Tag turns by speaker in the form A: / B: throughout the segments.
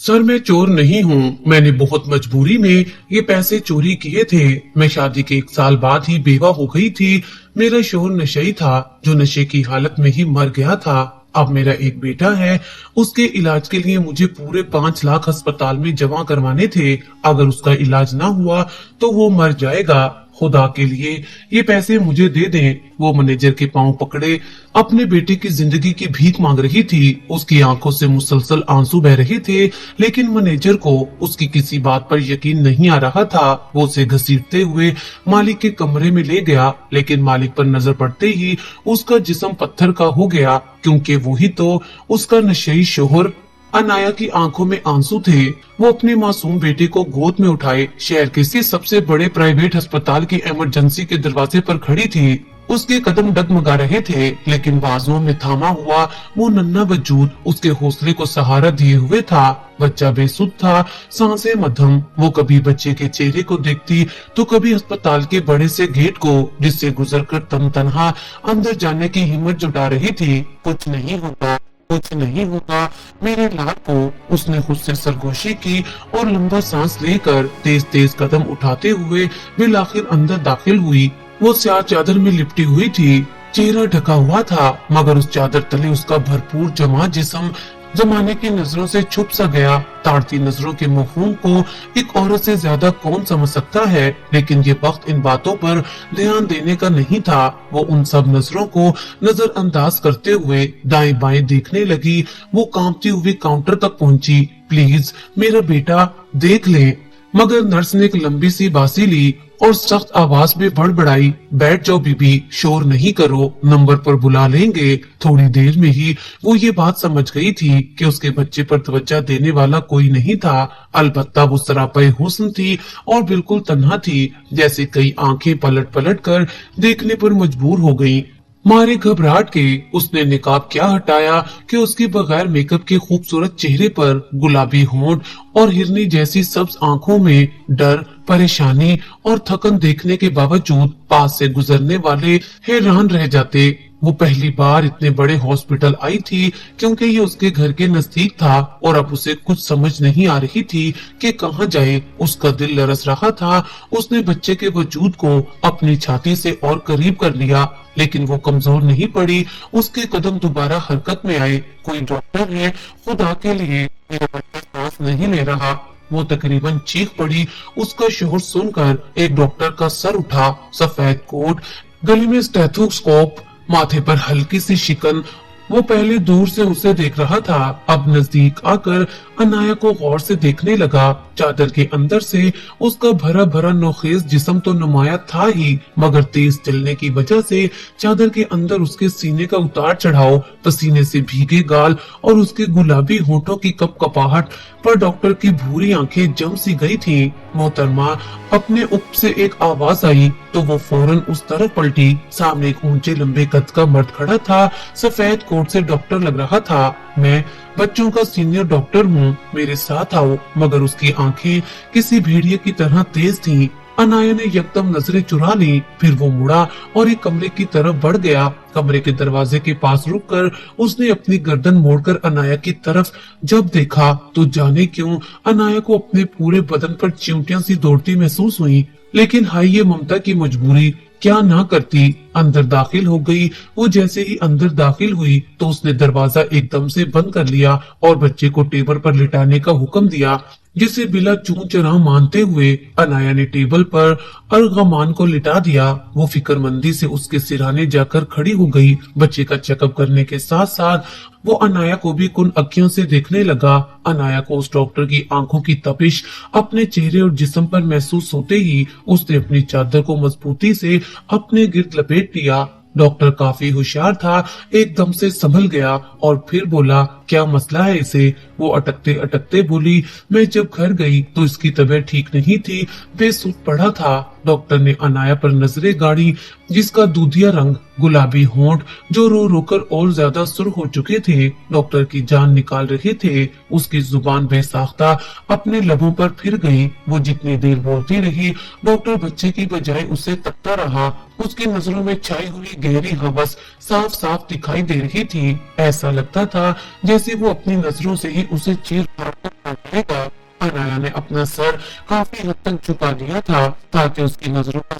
A: Sir मैं चोर नहीं हूँ, मैंने बहुत मजबूरी में ये पैसे चोरी किए थे। मैं शादी के 1 साल बाद ही बेवा हो गई थी। मेरा शोहर नशेई था जो नशे की हालत में ही मर गया था। अब मेरा एक बेटा है, उसके इलाज के लिए मुझे पूरे 5 लाख अस्पताल में जमा करवाने थे। अगर उसका इलाज ना हुआ तो वो मर जाएगा। खुदा के लिए ये पैसे मुझे दे दें। वो मैनेजर के पांव पकड़े अपने बेटे की जिंदगी की भीख मांग रही थी। उसकी आंखों से मुसलसल आंसू बह रहे थे, लेकिन मैनेजर को उसकी किसी बात पर यकीन नहीं आ रहा था। वो उसे घसीटते हुए मालिक के कमरे में ले गया, लेकिन मालिक पर नजर पड़ते ही उसका जिस्म पत्थर का हो गया, क्योंकि वही तो उसका नशेई शोहर। अनाया की आंखों में आंसू थे। वो अपने मासूम बेटे को गोद में उठाए शहर के सबसे बड़े प्राइवेट अस्पताल की इमरजेंसी के दरवाजे पर खड़ी थी। उसके कदम डगमगा रहे थे, लेकिन बाजुओं में थामा हुआ वो नन्हा वजूद उसके हौसले को सहारा दिए हुए था। बच्चा बेसुध था, सांसें मध्यम। वो कभी बच्चे के चेहरे को देखती तो कभी अस्पताल के बड़े से गेट को, जिससे गुजरकर तन तनहा अंदर जाने की हिम्मत जुटा रही थी। कुछ नहीं होगा, कुछ नहीं होगा मेरे लाल को। उसने खुद से सरगोशी की और लंबा सांस लेकर तेज तेज कदम उठाते हुए बिल आखिर अंदर दाखिल हुई। वो स्याह चादर में लिपटी हुई थी, चेहरा ढका हुआ था, मगर उस चादर तले उसका भरपूर जमा जिस्म जमाने की नजरों से छुप सा गया। ताड़ती नजरों के मफहूम को एक औरत से ज्यादा कौन समझ सकता है, लेकिन ये वक्त इन बातों पर ध्यान देने का नहीं था। वो उन सब नजरों को नजरअंदाज करते हुए दाएं बाएं देखने लगी। वो कांपती हुई काउंटर तक पहुंची। प्लीज मेरा बेटा देख ले। मगर नर्स ने एक लंबी सी बांसी ली और सख्त आवाज में बड़बड़ाई, बैठ जाओ बीबी, शोर नहीं करो, नंबर पर बुला लेंगे। थोड़ी देर में ही वो ये बात समझ गई थी कि उसके बच्चे पर तवज्जो देने वाला कोई नहीं था। अलबत्ता वो सरापे हुस्न थी और बिल्कुल तन्हा थी, जैसे कई आंखें पलट पलट कर देखने पर मजबूर हो गईं। मारे घबराहट के उसने निकाब क्या हटाया कि उसके बगैर मेकअप के खूबसूरत चेहरे पर गुलाबी होंठ और हिरनी जैसी सब्ज आंखों में डर, परेशानी और थकन देखने के बावजूद पास से गुजरने वाले हैरान रह जाते। वो पहली बार इतने बड़े हॉस्पिटल आई थी क्योंकि ये उसके घर के नजदीक था, और अब उसे कुछ समझ नहीं आ रही थी कि कहाँ जाए। उसका दिल लरस रहा था। उसने बच्चे के वजूद को अपनी छाती से और करीब कर लिया, लेकिन वो कमजोर नहीं पड़ी। उसके कदम दोबारा हरकत में आए। कोई डॉक्टर है, खुदा के लिए, मेरा बच्चा सांस नहीं ले रहा। वो तकरीबन चीख पड़ी। उसका शोर सुनकर एक डॉक्टर का सर उठा। सफेद कोट, गले में स्टेथोस्कोप, माथे पर हल्की सी शिकन। वो पहले दूर से उसे देख रहा था, अब नजदीक आकर अनाया को गौर से देखने लगा। चादर के अंदर से उसका भरा भरा नोखेज जिस्म तो नुमाया था ही, मगर तेज चलने की वजह से चादर के अंदर उसके सीने का उतार चढ़ाव, पसीने से भीगे गाल और उसके गुलाबी होठों की कपकपाहट पर डॉक्टर की भूरी आंखें जम सी गई थी। मोहतरमा, अपने उप से एक आवाज आई तो वो फौरन उस तरफ पलटी। सामने एक ऊंचे लंबे कद का मर्द खड़ा था, सफेद कोट से डॉक्टर लग रहा था। मैं बच्चों का सीनियर डॉक्टर हूँ, मेरे साथ आओ। मगर उसकी आंखें किसी भेड़िए की तरह तेज थीं। अनाया ने यकदम नजरें चुरा ली, फिर वो मुड़ा और एक कमरे की तरफ बढ़ गया। कमरे के दरवाजे के पास रुककर उसने अपनी गर्दन मोड़कर अनाया की तरफ जब देखा तो जाने क्यों अनाया को अपने पूरे बदन पर चिमटियां सी दौड़ती महसूस हुई। लेकिन हाय ये ममता की मजबूरी, क्या ना करती। अंदर दाखिल हो गई। वो जैसे ही अंदर दाखिल हुई तो उसने दरवाजा एकदम से बंद कर लिया और बच्चे को टेबल पर लिटाने का हुक्म दिया, जिसे बिला चूं चराह मानते हुए अनाया ने टेबल पर अर्गमान को लिटा दिया। वो फिक्रमंदी से उसके सिरहाने जाकर खड़ी हो गई। बच्चे का चेकअप करने के साथ साथ वो अनाया को भी कुन अखियों से देखने लगा। अनाया को उस डॉक्टर की आंखों की तपिश अपने चेहरे और जिस्म पर महसूस होते ही उसने अपनी चादर को मजबूती से अपने गिर्द लपेट लिया। डॉक्टर काफी होशियार था, एकदम से संभल गया और फिर बोला, क्या मसला है इसे? वो अटकते अटकते बोली, मैं जब घर गई तो इसकी तबीयत ठीक नहीं थी, बेसुध पड़ा था। डॉक्टर ने अनाया पर नजरें गाड़ी, जिसका दूधिया रंग, गुलाबी होंठ जो रो रोकर और ज्यादा सुर्ख हो चुके थे, डॉक्टर की जान निकाल रहे थे। उसकी जुबान बेसाख्ता अपने लबों पर फिर गई। वो जितनी देर बोलती रही, डॉक्टर बच्चे की बजाय उसे तकता रहा। उसकी नजरों में छाई हुई गहरी हवस साफ साफ दिखाई दे रही थी। ऐसा लगता था जैसे वो अपनी नजरों से ही उसे चीर फाड़ कर जाए गا। अनाया ने अपना सर काफी हद तक झुका दिया था ताकि उसकी नजरों का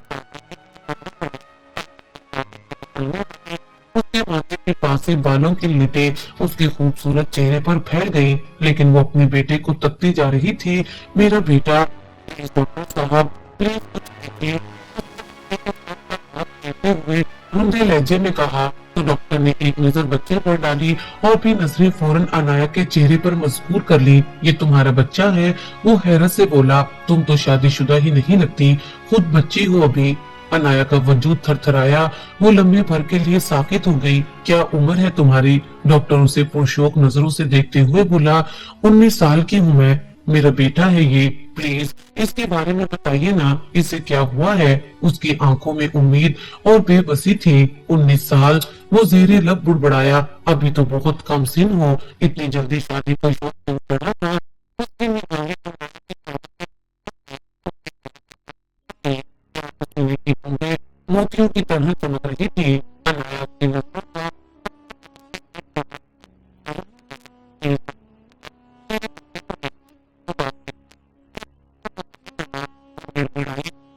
A: उसके माथे के पास से बालों की लटें उसके खूबसूरत चेहरे पर फैल गई, लेकिन वो अपने बेटे को तकती जा रही थी। मेरा बेटा, प्लीज डॉक्टर साहब, प्लीज कुछ कीजिए, कहते हुए रुंधे लहजे में कहा। तो डॉक्टर ने एक नजर बच्चे पर डाली और फिर नजरें फौरन अनाया के चेहरे पर मजबूर कर ली। ये तुम्हारा बच्चा है? वो हैरत से बोला। तुम तो शादीशुदा ही नहीं लगती, खुद बच्ची हो अभी। अनाया का वजूद थरथराया। वो लम्हे भर के लिए साकित हो गई। क्या उम्र है तुम्हारी? डॉक्टर उसे पुरशौक नजरों से देखते हुए बोला। 19 साल की हूँ मैं। मेरा बेटा है ये, प्लीज इसके बारे में बताइए ना, इसे क्या हुआ है? उसकी आंखों में उम्मीद और बेबसी थी। 19 साल, वो ज़ेरे लब बुड़बड़ाया। अभी तो बहुत कम सिन हो, इतनी जल्दी शादी का शौक क्यों चढ़ा था? उसकी निगाहें की बूंदें मोतियों की तरह चमक रही थी। अनाया की नजरों का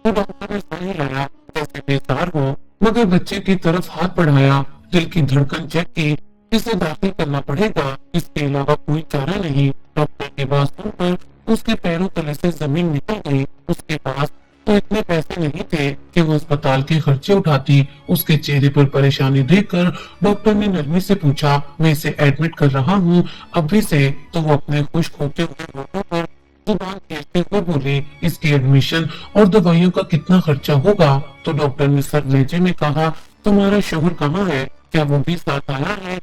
A: तो डॉक्टर ने सही लगा जैसे बेकार हो, मगर बच्चे की तरफ हाथ बढ़ाया, दिल की धड़कन चेक की। इसे दाखिल करना पड़ेगा, इसके अलावा कोई चारा नहीं। डॉक्टर की बात सुनकर उसके पैरों तले से जमीन निकल गई। उसके पास तो इतने पैसे नहीं थे कि वो अस्पताल के खर्चे उठाती। उसके चेहरे पर परेशानी देखकर डॉक्टर ने नरमी से पूछा, मैं इसे एडमिट कर रहा हूँ अभी से। तो वो अपने खुश होते हुए होठों पर जुबान खींचते हुए बोले, इसकी एडमिशन और दवाइयों का कितना खर्चा होगा? तो डॉक्टर ने सर लहजे में कहा, तुम्हारा शोहर कहाँ है? क्या वो भी साथ आया है?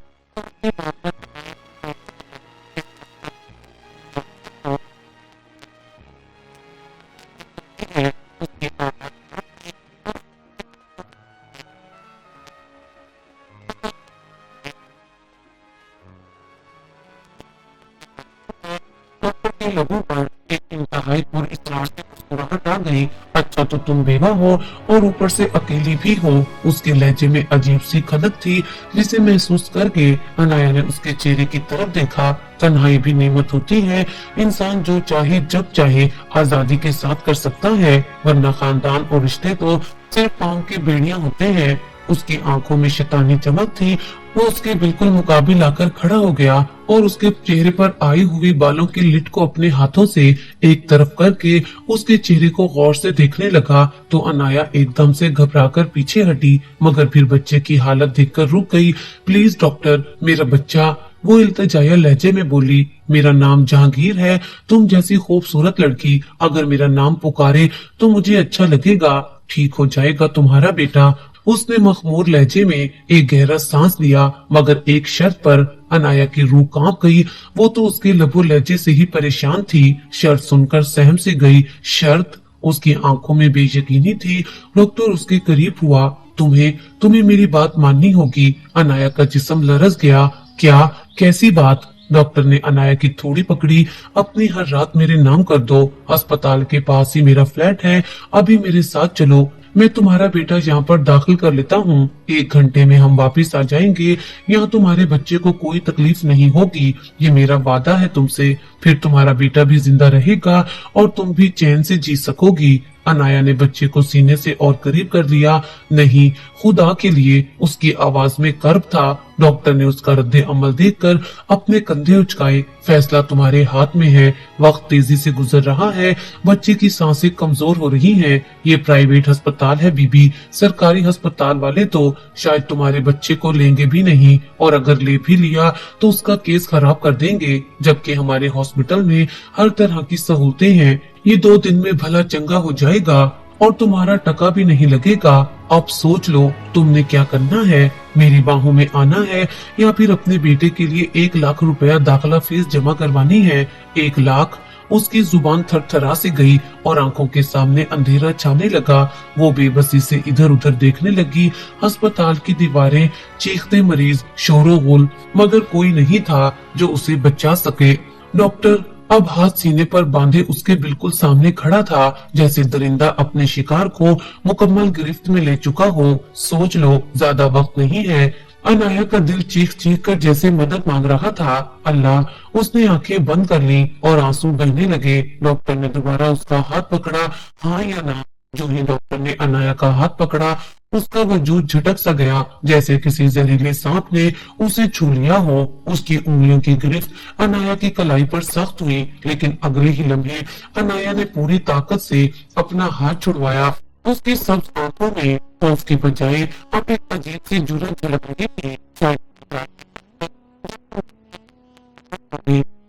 A: डॉक्टर के लबों पर एक इंतहाई पुरस्कार से मुस्कुराहट आ गई। अच्छा तो तुम बेवा हो और ऊपर से अकेली भी हो। उसके लहजे में अजीब सी खनक थी जिसे महसूस करके अनाया ने उसके चेहरे की तरफ देखा। तन्हाई भी नेमत होती है, इंसान जो चाहे जब चाहे आजादी के साथ कर सकता है, वरना खानदान और रिश्ते तो सिर्फ पाँव की बेड़ियां होते हैं। उसकी आंखों में शैतानी चमक थी। वो उसके बिल्कुल मुकाबिल आकर खड़ा हो गया और उसके चेहरे पर आई हुई बालों की लिट को अपने हाथों से एक तरफ करके उसके चेहरे को गौर से देखने लगा। तो अनाया एकदम से घबराकर पीछे हटी, मगर फिर बच्चे की हालत देखकर रुक गई। प्लीज डॉक्टर, मेरा बच्चा, वो इल्तिजाया लहजे में बोली। मेरा नाम जहांगीर है, तुम जैसी खूबसूरत लड़की अगर मेरा नाम पुकारे तो मुझे अच्छा लगेगा। ठीक हो जाएगा तुम्हारा बेटा। उसने मखमूर लहजे में एक गहरा सांस लिया, मगर एक शर्त पर। अनाया की रूह कांप गई। वो तो उसके लबो लहजे से ही परेशान थी, शर्त सुनकर सहम से गई। शर्त? उसकी आंखों में बेयकीनी थी। डॉक्टर उसके करीब हुआ। तुम्हें मेरी बात माननी होगी। अनाया का जिस्म लरज गया। क्या? कैसी बात? डॉक्टर ने अनाया की थोड़ी पकड़ी। अपनी हर रात मेरे नाम कर दो। अस्पताल के पास ही मेरा फ्लैट है, अभी मेरे साथ चलो। मैं तुम्हारा बेटा यहाँ पर दाखिल कर लेता हूँ। 1 घंटे में हम वापस आ जाएंगे। यहाँ तुम्हारे बच्चे को कोई तकलीफ नहीं होगी, ये मेरा वादा है तुमसे। फिर तुम्हारा बेटा भी जिंदा रहेगा और तुम भी चैन से जी सकोगी। अनाया ने बच्चे को सीने से और करीब कर लिया। नहीं, खुदा के लिए, उसकी आवाज में कर्ब था। डॉक्टर ने उसका रद्दे अमल देखकर अपने कंधे उचकाए। फैसला तुम्हारे हाथ में है। वक्त तेजी से गुजर रहा है, बच्चे की सांसें कमजोर हो रही हैं। ये प्राइवेट अस्पताल है बीबी, सरकारी अस्पताल वाले तो शायद तुम्हारे बच्चे को लेंगे भी नहीं, और अगर ले भी लिया तो उसका केस खराब कर देंगे। जबकि हमारे हॉस्पिटल में हर तरह की सहूलतें हैं। ये 2 दिन में भला चंगा हो जाएगा और तुम्हारा टका भी नहीं लगेगा। अब सोच लो तुमने क्या करना है। मेरी बाहों में आना है या फिर अपने बेटे के लिए 1 लाख रुपया दाखिला फीस जमा करवानी है। 1 लाख? उसकी जुबान थरथरा सी गई और आंखों के सामने अंधेरा छाने लगा। वो बेबसी से इधर उधर देखने लगी। अस्पताल की दीवारें, चीखते मरीज, शोरो गुल, मगर कोई नहीं था जो उसे बचा सके। डॉक्टर अब हाथ सीने पर बांधे उसके बिल्कुल सामने खड़ा था, जैसे दरिंदा अपने शिकार को मुकम्मल गिरफ्त में ले चुका हो। सोच लो, ज्यादा वक्त नहीं है। अनाया का दिल चीख चीख कर जैसे मदद मांग रहा था। अल्लाह, उसने आंखें बंद कर ली और आंसू बहने लगे। डॉक्टर ने दोबारा उसका हाथ पकड़ा, हाँ या ना। जो ही डॉक्टर ने अनाया का हाथ पकड़ा, उसका वजूद झटक सा गया, जैसे किसी जहरीले सांप ने उसे छू लिया हो। उसकी उंगलियों की गिरफ्त अनाया की कलाई पर सख्त हुई, लेकिन अगले ही लम्हे अनाया ने पूरी ताकत से अपना हाथ छुड़वाया। उसकी सब्ज आंखों में खौफ की बजाय अब एक अजीब सी जुर्रत झलक रही थी। शायद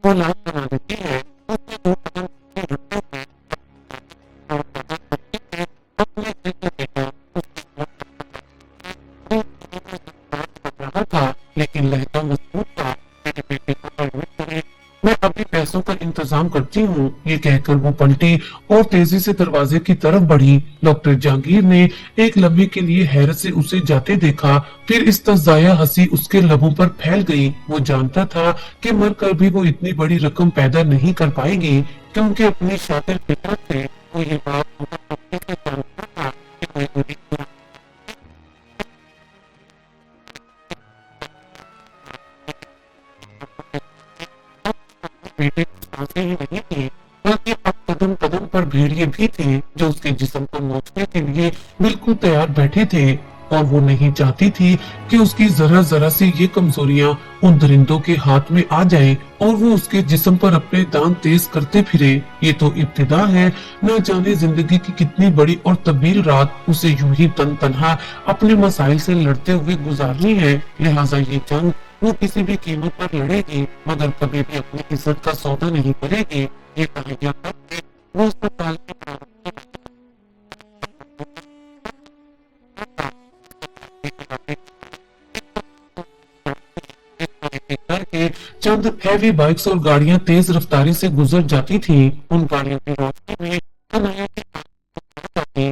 A: वो लाश बना देती है। उसने दो कदम पीछे हटते हुए अपने दिल को देखा। रहा था, लेकिन लहजा मजबूत था। मेरे बेटे को एडमिट करें, मैं अभी पैसों का इंतजाम करती हूँ। ये कहकर वो पलटी और तेजी से दरवाजे की तरफ बढ़ी। डॉक्टर जहांगीर ने एक लम्हे के लिए हैरत से उसे जाते देखा, फिर इस्तज़ाया हंसी उसके लबों पर फैल गई। वो जानता था कि मरकर भी वो इतनी बड़ी रकम पैदा नहीं कर पाएगी, क्योंकि अपनी शातिर फितरत से वो ये बात बहुत पक्के से जानता था कि कोई बुरी बेटे की सांसें ही नहीं थी, बल्कि अब कदम कदम पर भेड़िए भी थे, जो उसके जिस्म को नोचने के लिए बिल्कुल तैयार बैठे थे। और वो नहीं चाहती थी कि उसकी जरा जरा सी ये कमजोरियां उन दरिंदों के हाथ में आ जाएं और वो उसके जिस्म पर अपने दांत तेज करते फिरे। ये तो इब्तिदा है, न जाने जिंदगी की कितनी बड़ी और तब्दील रात उसे यूं ही तन तनहा अपने मसाइल से लड़ते हुए गुजारनी है। लिहाजा ये जंग वो किसी भी कीमत पर लड़ेगी, मगर कभी भी अपनी इज्जत का सौदा नहीं करेगी। ये कहानियां करके वो अस्पताल के करके चंद हैवी बाइक्स और गाड़ियां तेज रफ्तारी से गुजर जाती थी। उन गाड़ियों की रोशनी में अनाया की आंखें जाती,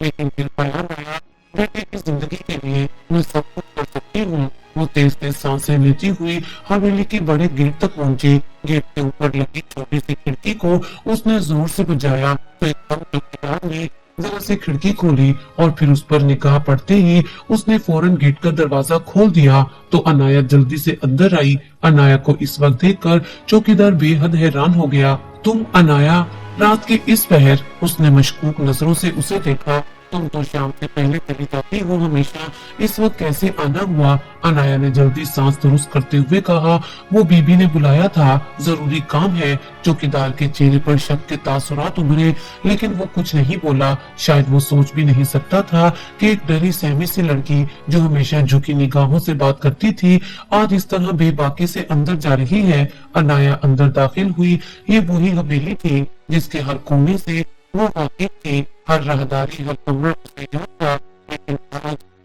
A: लेकिन फिर बयान आया, बेटे की जिंदगी के लिए मैं सब कुछ कर सकती हूँ। वो तेज तेज सांसें लेती हुई हवेली के बड़े गेट तक पहुंची। गेट के ऊपर लगी छोटी सी खिड़की को उसने जोर से बजाया, तो एकदम चौकीदार ने जरा से खिड़की खोली और फिर उस पर निगाह पड़ते ही उसने फौरन गेट का दरवाजा खोल दिया। तो अनाया जल्दी से अंदर आई। अनाया को इस वक्त देखकर चौकीदार बेहद हैरान हो गया। तुम अनाया? रात के इस पहर? उसने मशकूक नजरों से उसे देखा। तुम तो शाम से पहले चली जाती हो हमेशा, इस वक्त कैसे आना हुआ? अनाया ने जल्दी सांस दुरुस्त करते हुए कहा, वो बीबी ने बुलाया था, जरूरी काम है। चौकीदार के चेहरे पर शक के तासुरात उभरे, लेकिन वो कुछ नहीं बोला। शायद वो सोच भी नहीं सकता था कि एक डरी सहमी सी लड़की जो हमेशा झुकी निगाहों से बात करती थी, आज इस तरह बेबाकी से अंदर जा रही है। अनाया अंदर दाखिल हुई। ये वही हवेली थी जिसके हर कोने से वो वाकिफ थी, हर राहदारी, हर कमरा उससे याद था। लेकिन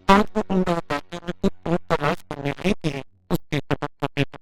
A: आज वो उन राहदारियों में कुछ और तलाश करने आई थी। उसके कदम चलते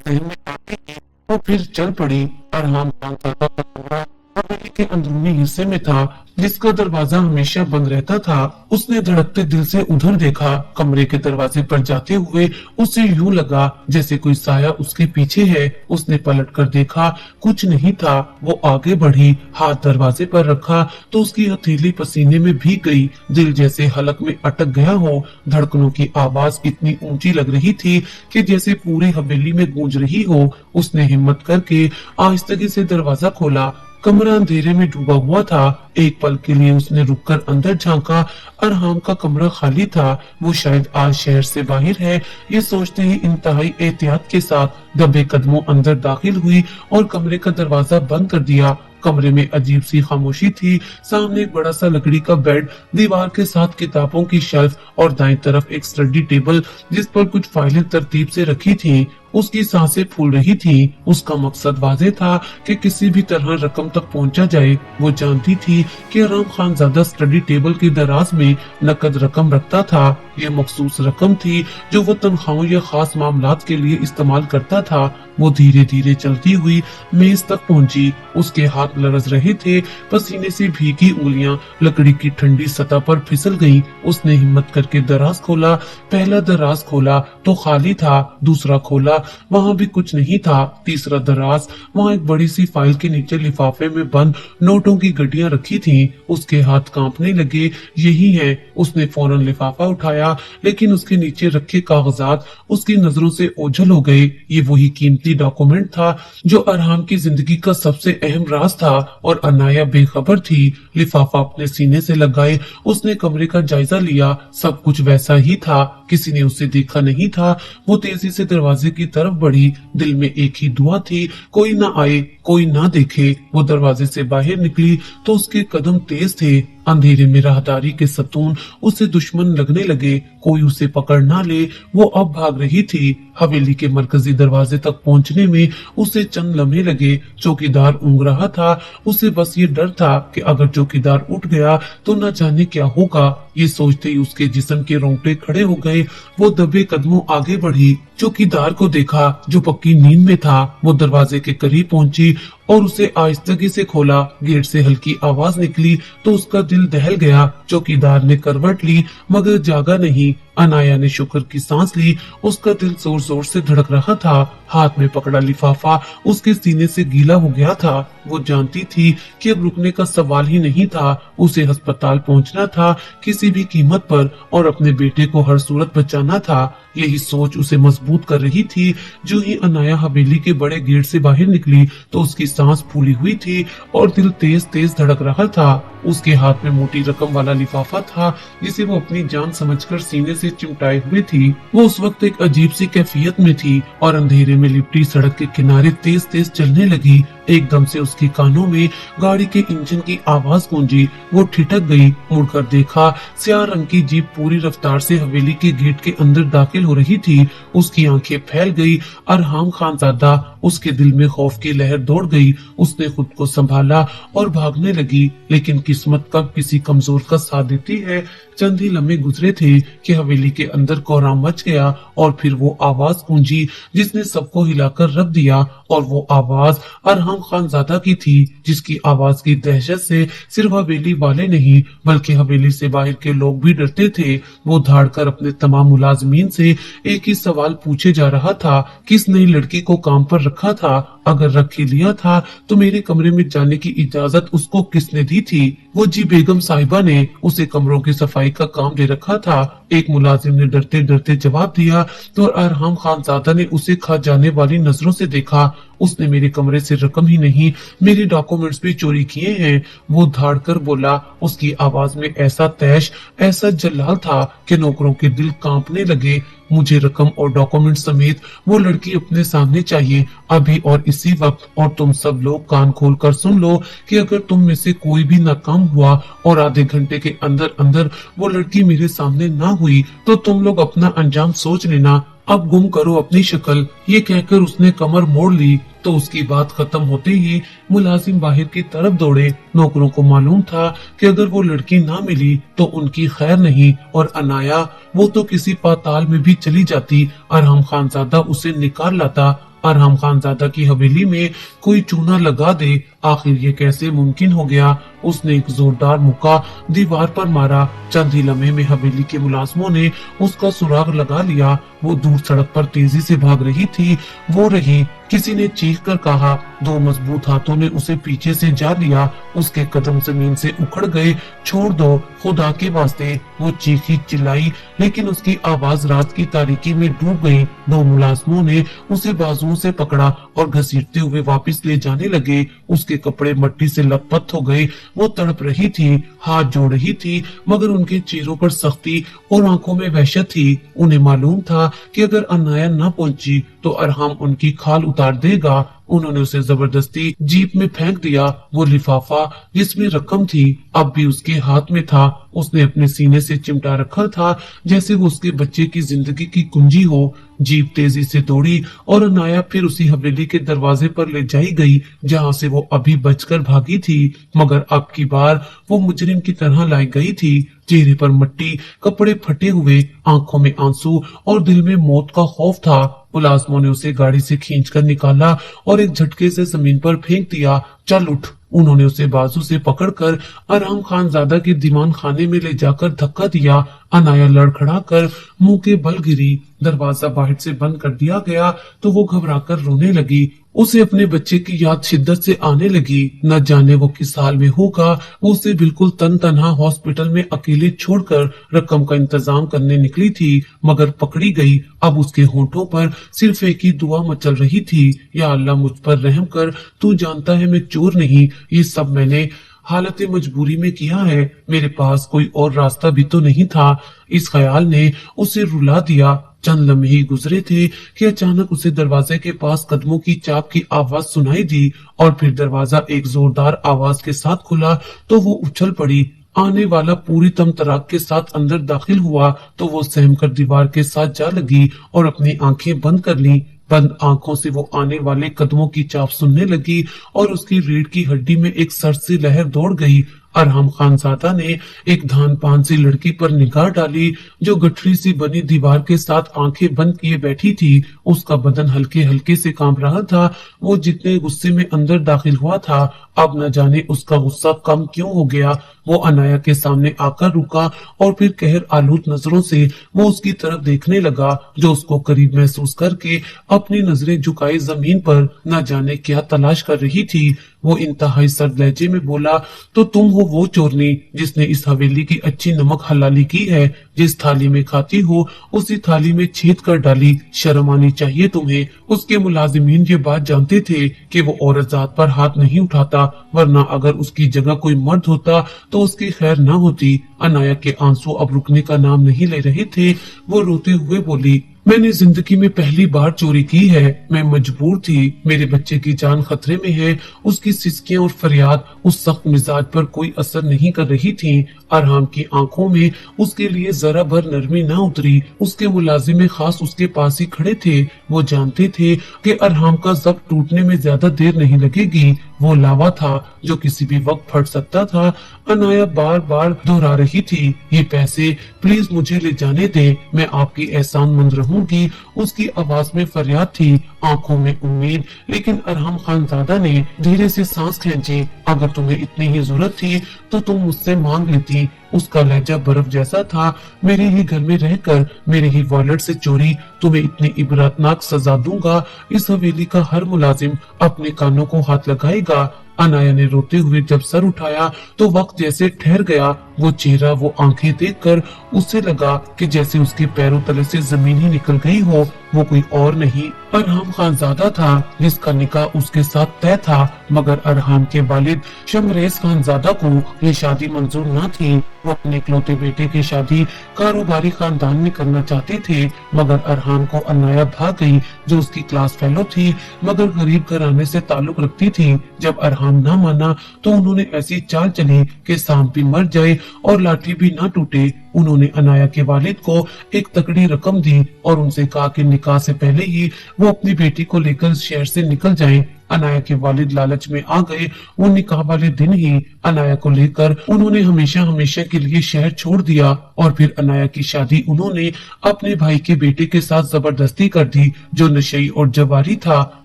A: जहन में आती थी, वो फिर चल पड़ी। अरहाम खान का कमरा हवेली के अंदरूनी हिस्से में था। जिसका दरवाजा हमेशा बंद रहता था। उसने धड़कते दिल से उधर देखा। कमरे के दरवाजे पर जाते हुए उसे यूं लगा जैसे कोई साया उसके पीछे है। उसने पलट कर देखा, कुछ नहीं था। वो आगे बढ़ी, हाथ दरवाजे पर रखा तो उसकी हथेली पसीने में भीग गई। दिल जैसे हलक में अटक गया हो। धड़कनों की आवाज इतनी ऊंची लग रही थी कि जैसे पूरी हवेली में गूंज रही हो। उसने हिम्मत करके आहिस्तगी से दरवाजा खोला। कमरा अंधेरे में डूबा हुआ था। एक पल के लिए उसने रुककर अंदर झांका। अरहाम का कमरा खाली था। वो शायद आज शहर से बाहर है। ये सोचते ही इंतहाई एहतियात के साथ दबे कदमों अंदर दाखिल हुई और कमरे का दरवाजा बंद कर दिया। कमरे में अजीब सी खामोशी थी। सामने एक बड़ा सा लकड़ी का बेड, दीवार के साथ किताबों की शेल्फ और दाईं तरफ एक स्टडी टेबल जिस पर कुछ फाइलें तरतीब से रखी थीं। उसकी सांसें फूल रही थी। उसका मकसद वाज़ेह था कि किसी भी तरह रकम तक पहुंचा जाए। वो जानती थी कि आराम खानजादा स्टडी टेबल की दराज में नकद रकम रखता था। ये मखसूस रकम थी जो वो तनख्वाहों या खास मामलात के लिए इस्तेमाल करता था। वो धीरे धीरे चलती हुई मेज तक पहुंची। उसके हाथ लरज रहे थे। पसीने से भीगी उंगलियां लकड़ी की ठंडी सतह पर फिसल गईं। उसने हिम्मत करके दराज खोला। पहला दराज खोला तो खाली था। दूसरा खोला, वहां भी कुछ नहीं था। तीसरा दराज, वहां एक बड़ी सी फाइल के नीचे लिफाफे में बंद नोटों की गड्डियां रखी थीं। उसके हाथ कांपने लगे। यही है। उसने फौरन लिफाफा उठाया, लेकिन उसके नीचे रखे कागजात उसकी नजरों से ओझल हो गए। ये वही कीमती डॉक्यूमेंट था जो अरहाम की जिंदगी का सबसे अहम राज था और अनाया बेखबर थी। लिफाफा अपने सीने से लगाए उसने कमरे का जायजा लिया। सब कुछ वैसा ही था। किसी ने उसे देखा नहीं था। वो तेजी से दरवाजे की तरफ बढ़ी। दिल में एक ही दुआ थी, कोई ना आए, कोई ना देखे। वो दरवाजे से बाहर निकली तो उसके कदम तेज थे। अंधेरे में राहदारी के सतून उसे दुश्मन लगने लगे। कोई उसे पकड़ ना ले। वो अब भाग रही थी। हवेली के मरकजी दरवाजे तक पहुंचने में उसे चंद लम्हे लगे। चौकीदार ऊँग रहा था। उसे बस ये डर था कि अगर चौकीदार उठ गया तो न जाने क्या होगा। ये सोचते ही उसके जिस्म के रोंगटे खड़े हो गए। वो दबे कदमों आगे बढ़ी। चौकीदार को देखा जो पक्की नींद में था। वो दरवाजे के करीब पहुंची और उसे आहिस्तगी से खोला। गेट से हल्की आवाज निकली तो उसका दिल दहल गया। चौकीदार ने करवट ली मगर जागा नहीं। अनाया ने शुक्र की सांस ली। उसका दिल जोर जोर से धड़क रहा था। हाथ में पकड़ा लिफाफा उसके सीने से गीला हो गया था। वो जानती थी कि अब रुकने का सवाल ही नहीं था। उसे अस्पताल पहुंचना था किसी भी कीमत पर और अपने बेटे को हर सूरत बचाना था। यही सोच उसे मजबूत कर रही थी। जो ही अनाया हवेली के बड़े गेट से बाहर निकली तो उसकी सांस फूली हुई थी और दिल तेज तेज धड़क रहा था। उसके हाथ में मोटी रकम वाला लिफाफा था जिसे वो अपनी जान समझकर सीने से चिमटाए हुए थी। वो उस वक्त एक अजीब सी कैफियत में थी और अंधेरे में लिपटी सड़क के किनारे तेज तेज चलने लगी। एकदम से उसके कानों में गाड़ी के इंजन की आवाज गूंजी। वो ठिठक गई। मुड़कर देखा, स्याह रंग की जीप पूरी रफ्तार से हवेली के गेट के अंदर दाखिल हो रही थी। उसकी आंखें फैल गई। अरहाम खानजादा। उसके दिल में खौफ की लहर दौड़ गई। उसने खुद को संभाला और भागने लगी। लेकिन किस्मत कब किसी कमजोर का साथ देती है। चंद ही लम्हे गुजरे थे कि हवेली के अंदर कोहराम मच गया और फिर वो आवाज गूंजी जिसने सबको हिलाकर रख दिया। और वो आवाज अरहाम खानजादा की थी, जिसकी आवाज की दहशत से सिर्फ हवेली वाले नहीं बल्कि हवेली से बाहर के लोग भी डरते थे। वो धाड़ कर अपने तमाम मुलाजमीन से एक ही सवाल पूछे जा रहा था, किस नई लड़की को काम पर रखा था? अगर रख ही लिया था तो मेरे कमरे में जाने की इजाजत उसको किसने दी थी? वो जी बेगम साहिबा ने उसे कमरों की सफाई का काम दे रखा था। एक मुलाजिम ने डरते डरते जवाब दिया तो अरहाम खानजादा ने उसे खा जाने वाली नजरों से देखा। उसने मेरे कमरे से रकम ही नहीं मेरे डॉक्यूमेंट्स भी चोरी किए हैं। वो धाड़ कर बोला। उसकी आवाज में ऐसा तैश, ऐसा जलाल था कि नौकरों के दिल कांपने लगे। मुझे रकम और डॉक्यूमेंट समेत वो लड़की अपने सामने चाहिए, अभी और इसी वक्त। और तुम सब लोग कान खोल कर सुन लो कि अगर तुम में से कोई भी नाकाम हुआ और आधे घंटे के अंदर अंदर वो लड़की मेरे सामने ना हुई तो तुम लोग अपना अंजाम सोच लेना। अब गुम करो अपनी शक्ल। ये कहकर उसने कमर मोड़ ली तो उसकी बात खत्म होते ही मुलाजिम बाहर की तरफ दौड़े। नौकरों को मालूम था कि अगर वो लड़की ना मिली तो उनकी खैर नहीं और अनाया वो तो किसी पाताल में भी चली जाती। अरहम खानजादा उसे निकाल लाता। अरहम खानजादा की हवेली में कोई चूना लगा दे। आखिर ये कैसे मुमकिन हो गया। उसने एक जोरदार मुक्का दीवार पर मारा। चंद ही लम्हे में हवेली के मुलाजमों ने उसका सुराग लगा लिया। वो दूर सड़क पर तेजी से भाग रही थी। वो रही, किसी ने चीख कर कहा। दो मजबूत हाथों ने उसे पीछे से जा लिया। उसके कदम जमीन से उखड़ गए। छोड़ दो, खुदा के वास्ते, वो चीखी चिल्लाई, लेकिन उसकी आवाज रात की तारीकी में डूब गई। दो मुलाजमों ने उसे बाजुओं से पकड़ा और घसीटते हुए वापस ले जाने लगे। उसके कपड़े मट्टी से लथपथ हो गए। वो तड़प रही थी, हाथ जोड़ रही थी, मगर उनके चेहरों पर सख्ती और आंखों में वहशत थी। उन्हें मालूम था कि अगर अनाया न पहुंची तो अरहम उनकी खाल उतार देगा। उन्होंने उसे जबरदस्ती जीप में फेंक दिया। वो लिफाफा जिसमें रकम थी अब भी उसके हाथ में था। उसने अपने सीने से चिमटा रखा था जैसे वो उसके बच्चे की जिंदगी की कुंजी हो। जीप तेजी से दौड़ी और अनाया फिर उसी हवेली के दरवाजे पर ले जाई गई जहां से वो अभी बचकर भागी थी, मगर अब की बार वो मुजरिम की तरह लाई गई थी। चेहरे पर मट्टी, कपड़े फटे हुए, आंखों में आंसू और दिल में मौत का खौफ था। मुलाजमों ने उसे गाड़ी से खींचकर निकाला और एक झटके से जमीन पर फेंक दिया। चल उठ। उन्होंने उसे बाजू से पकड़कर अरहम खानजादा के दीवान खाने में ले जाकर धक्का दिया। अनाया लड़खड़ाकर मुंह के बल गिरी। दरवाजा बाहर से बंद कर दिया गया तो वो घबराकर रोने लगी। उसे अपने बच्चे की याद शिद्दत से आने लगी। न जाने वो किस हाल में होगा। वो उसे बिल्कुल तनहा हॉस्पिटल में अकेले छोड़कर रकम का इंतजाम करने निकली थी, मगर पकड़ी गई। अब उसके होठों पर सिर्फ एक ही दुआ मचल रही थी, या अल्लाह मुझ पर रहम कर, तू जानता है मैं चोर नहीं, ये सब मैंने हालत मजबूरी में किया है, मेरे पास कोई और रास्ता भी तो नहीं था। इस ख्याल ने उसे रुला दिया। चंद लम्हे ही गुजरे थे कि अचानक उसे दरवाजे के पास कदमों की चाप की आवाज सुनाई दी और फिर दरवाजा एक जोरदार आवाज के साथ खुला तो वो उछल पड़ी। आने वाला पूरी तमतराक के साथ अंदर दाखिल हुआ तो वो सहमकर दीवार के साथ जा लगी और अपनी आंखें बंद कर ली। बंद आंखों से वो आने वाले कदमों की चाप सुनने लगी और उसकी रीढ़ की हड्डी में एक सर्द सी लहर दौड़ गई। अरहम खानजादा ने एक धान पान सी लड़की पर निगाह डाली जो गठरी से बनी दीवार के साथ आंखें बंद किए बैठी थी। उसका बदन हल्के हल्के से कांप रहा था। वो जितने गुस्से में अंदर दाखिल हुआ था, अब न जाने उसका गुस्सा कम क्यों हो गया। वो अनाया के सामने आकर रुका और फिर कहर आलूद नजरों से वो उसकी तरफ देखने लगा, जो उसको करीब महसूस करके अपनी नजरें झुकाई जमीन पर न जाने क्या तलाश कर रही थी। वो इंतहाई सर्द लहजे में बोला, तो तुम हो वो चोरनी जिसने इस हवेली की अच्छी नमक हलाली की है। जिस थाली में खाती हो उसी थाली में छेद कर डाली। शर्म आनी चाहिए तुम्हें। उसके मुलाजिमीन ये बात जानते थे कि वो औरत जात पर हाथ नहीं उठाता, वरना अगर उसकी जगह कोई मर्द होता तो उसकी खैर न होती। अनाया के आंसू अब रुकने का नाम नहीं ले रहे थे। वो रोते हुए बोली, मैंने जिंदगी में पहली बार चोरी की है। मैं मजबूर थी, मेरे बच्चे की जान खतरे में है। उसकी सिसकियां और फरियाद उस सख्त मिजाज पर कोई असर नहीं कर रही थी। अरहम की आंखों में उसके लिए जरा भर नरमी न उतरी। उसके मुलाजिम खास उसके पास ही खड़े थे। वो जानते थे कि अरहम का जब्त टूटने में ज्यादा देर नहीं लगेगी। वो लावा था जो किसी भी वक्त फट सकता था। अनाया बार बार दोहरा रही थी, ये पैसे प्लीज मुझे ले जाने दे, मैं आपकी एहसानमंद रहूंगी। उसकी आवाज में फरियाद थी, आंखों में उम्मीद। लेकिन अरहम खानजादा ने धीरे से सांस खींची। अगर तुम्हें इतनी ही जरूरत थी तो तुम मुझसे मांग लेती। उसका लहजा बर्फ जैसा था। मेरे ही घर में रहकर मेरे ही वॉलेट से चोरी, तुम्हें इतनी इबरतनाक सजा दूंगा, इस हवेली का हर मुलाजिम अपने कानों को हाथ लगाएगा। अनाया ने रोते हुए जब सर उठाया तो वक्त जैसे ठहर गया। वो चेहरा, वो आंखें देखकर उसे लगा कि जैसे उसके पैरों तले से जमीन ही निकल गई हो। वो कोई और नहीं अरहम खानजादा था जिसका निकाह उसके साथ तय था, मगर अरहम के वालिद शमरेज खानजादा को ये शादी मंजूर न थी। वो अपने इकलौते बेटे की शादी कारोबारी खानदान में करना चाहते थे, मगर अरहम को अनाया भाग गई जो उसकी क्लास फेलो थी मगर गरीब घराने से ताल्लुक रखती थी। जब अरहम न माना तो उन्होंने ऐसी चाल चली कि सांप भी मर जाए और लाठी भी न टूटे। उन्होंने अनाया के वालिद को एक तकड़ी रकम दी और उनसे कहा कि निकाह से पहले ही वो अपनी बेटी को लेकर शहर से निकल जाएं। अनाया के वालिद लालच में आ गए। वो निकाह वाले दिन ही अनाया को लेकर उन्होंने हमेशा हमेशा के लिए शहर छोड़ दिया और फिर अनाया की शादी उन्होंने अपने भाई के बेटे के साथ जबरदस्ती कर दी, जो नशई और जवारी था।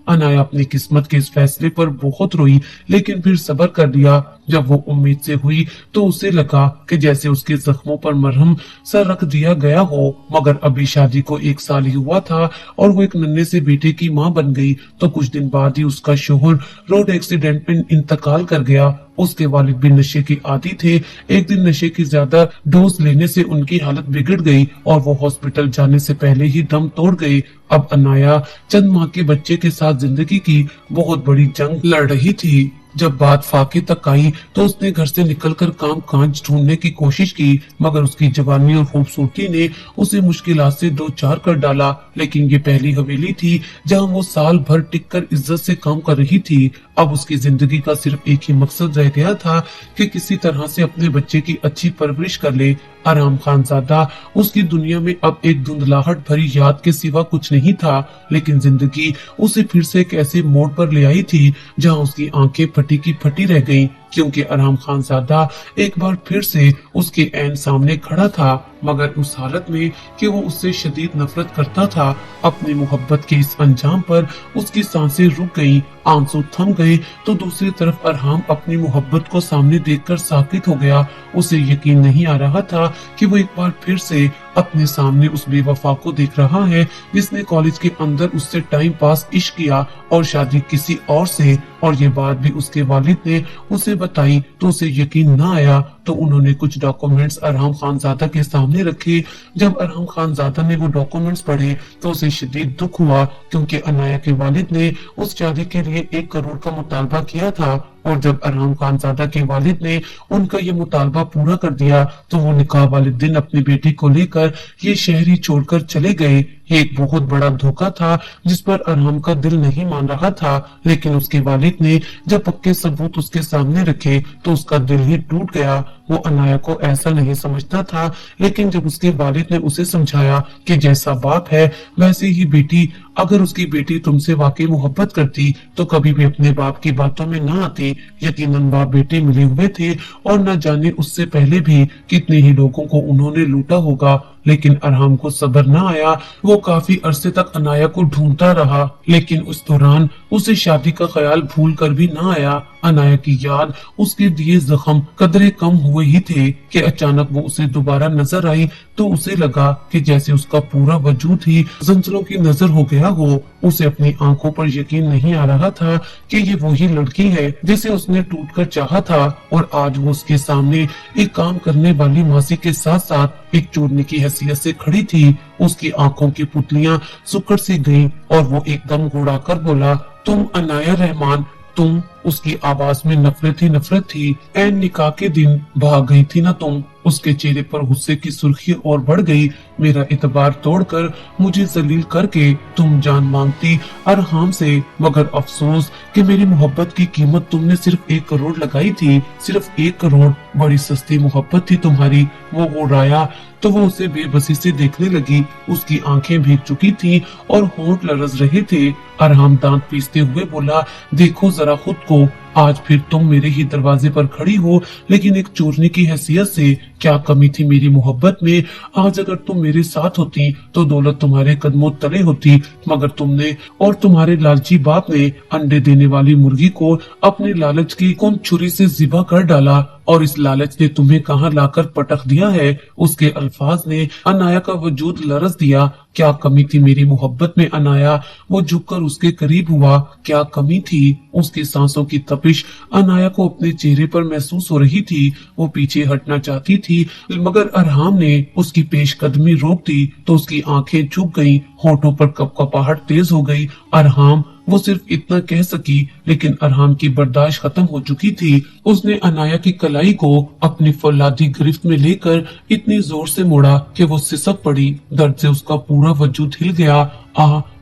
A: अनाया अपनी किस्मत के इस फैसले पर बहुत रोई, लेकिन फिर सब्र कर लिया। जब वो उम्मीद से हुई तो उसे लगा कि जैसे उसके जख्मों पर मरहम सा रख दिया गया हो। मगर अभी शादी को 1 साल ही हुआ था और वो एक नन्हे से बेटे की मां बन गई तो कुछ दिन बाद ही उसका शोहर रोड एक्सीडेंट में इंतकाल कर गया। उसके वालिद भी नशे के आदी थे। एक दिन नशे की ज्यादा डोज लेने से उनकी हालत बिगड़ गई और वो हॉस्पिटल जाने से पहले ही दम तोड़ गए। अब अनाया चंद माह के बच्चे के साथ जिंदगी की बहुत बड़ी जंग लड़ रही थी। जब बात फाके तक आई तो उसने घर से निकलकर काम काज ढूंढने की कोशिश की, मगर उसकी जवानी और खूबसूरती ने उसे मुश्किलात से दो चार कर डाला। लेकिन ये पहली हवेली थी जहां वो साल भर टिककर इज्जत से काम कर रही थी। अब उसकी जिंदगी का सिर्फ एक ही मकसद रह गया था कि किसी तरह से अपने बच्चे की अच्छी परवरिश कर ले। आराम खानजादा उसकी दुनिया में अब एक धुंधलाहट भरी याद के सिवा कुछ नहीं था। लेकिन जिंदगी उसे फिर से एक ऐसे मोड़ पर ले आई थी जहां उसकी आंखें फटी की फटी रह गईं, क्योंकि आराम खानजादा एक बार फिर से उसके ऐन सामने खड़ा था, मगर उस हालत में कि वो उससे शदीद नफरत करता था। अपनी मोहब्बत के इस अंजाम पर उसकी सांसें रुक गईं, आंसू थम गए तो दूसरी तरफ अरहाम अपनी मोहब्बत को सामने देखकर साकित हो गया। उसे यकीन नहीं आ रहा था कि वो एक बार फिर से अपने सामने उस बेवफा को देख रहा है जिसने कॉलेज के अंदर उससे टाइम पास इश्क किया और शादी किसी और से। और ये बात भी उसके वालिद ने उसे बताई तो उसे यकीन न आया। तो उन्होंने कुछ डॉक्यूमेंट्स अरहम खानजादा के सामने रखे। जब अरहम खानजादा ने वो डॉक्यूमेंट्स पढ़े तो उसे शदीद दुख हुआ, क्योंकि अनाया के वालिद ने उस शादी के लिए 1 करोड़ का मुतालबा किया था। और जब अरहम खानजादा के वालिद ने उनका ये मुतालबा पूरा कर दिया तो वो निकाह वाले दिन अपनी बेटी को लेकर ये शहर ही छोड़कर चले गए। ये एक बहुत बड़ा धोखा था जिस पर अरहम का दिल नहीं मान रहा था, लेकिन उसके वालिद ने जब पक्के सबूत उसके सामने रखे तो उसका दिल ही टूट गया। वो अनाया को ऐसा नहीं समझता था, लेकिन जब उसके वालिद ने उसे समझाया कि जैसा बाप है वैसे ही बेटी, अगर उसकी बेटी तुमसे वाकई मोहब्बत करती तो कभी भी अपने बाप की बातों में ना आती। यकीनन बाप बेटे मिले हुए थे और न जाने उससे पहले भी कितने ही लोगों को उन्होंने लूटा होगा, लेकिन अरहम को सब्र न आया। वो काफी अरसे तक अनाया को ढूंढता रहा, लेकिन उस दौरान उसे शादी का ख्याल भूल कर भी न आया। अनाया की याद, उसके दिए जख्म कदरे कम हुए ही थे कि अचानक वो उसे दोबारा नजर आई तो उसे लगा कि जैसे उसका पूरा वजूद ही जंजीरों की नजर हो गया हो। उसे अपनी आंखों पर यकीन नहीं आ रहा था कि ये वही लड़की है जिसे उसने टूटकर चाहा था, और आज वो उसके सामने एक काम करने वाली मासी के साथ साथ एक चोरने की हैसियत से खड़ी थी। उसकी आंखों की पुतलियां सुकड़ सी गईं और वो एकदम घुड़ाकर बोला, तुम अनाया रहमान तुम। उसकी आवाज में नफरत ही नफरत थी। ऐन निकाह के दिन भाग गई थी ना तुम। उसके चेहरे पर गुस्से की सुर्खी और बढ़ गई। मेरा इतबार तोड़कर मुझे जलील करके तुम जान मांगती अरहम से, मगर अफसोस कि मेरी मोहब्बत की कीमत तुमने सिर्फ 1 करोड़ लगाई थी। सिर्फ 1 करोड़, बड़ी सस्ती मोहब्बत थी तुम्हारी। वो गुर्राया तो वो उसे बेबसी से देखने लगी। उसकी आंखें भीग चुकी थी और होंठ लरज रहे थे। अरहम दांत पीसते हुए बोला, देखो जरा खुद को, आज फिर तुम मेरे ही दरवाजे पर खड़ी हो, लेकिन एक चोरने की हैसियत से। क्या कमी थी मेरी मोहब्बत में? आज अगर तुम मेरे साथ होती तो दौलत तुम्हारे कदमों तले होती, मगर तुमने और तुम्हारे लालची बाप ने अंडे देने वाली मुर्गी को अपने लालच की कौन छुरी से जिबा कर डाला, और इस लालच ने तुम्हें कहां लाकर पटक दिया है। उसके अल्फाज ने अनाया का वजूद लरस दिया। क्या कमी थी मेरी मोहब्बत में अनाया? वो झुककर उसके करीब हुआ। क्या कमी थी? उसकी सांसों की तपिश अनाया को अपने चेहरे पर महसूस हो रही थी। वो पीछे हटना चाहती थी, मगर अरहम ने उसकी पेशकदमी रोक दी तो उसकी आंखें झुक गईं, होठों पर कपकपाहट तेज हो गई। अरहम, वो सिर्फ इतना कह सकी, लेकिन अरहम की बर्दाश्त खत्म हो चुकी थी। उसने अनाया की कलाई को अपनी फौलादी गिरफ्त में लेकर इतनी जोर से मोड़ा कि वो सिसक पड़ी। दर्द से उसका पूरा वजूद हिल गया।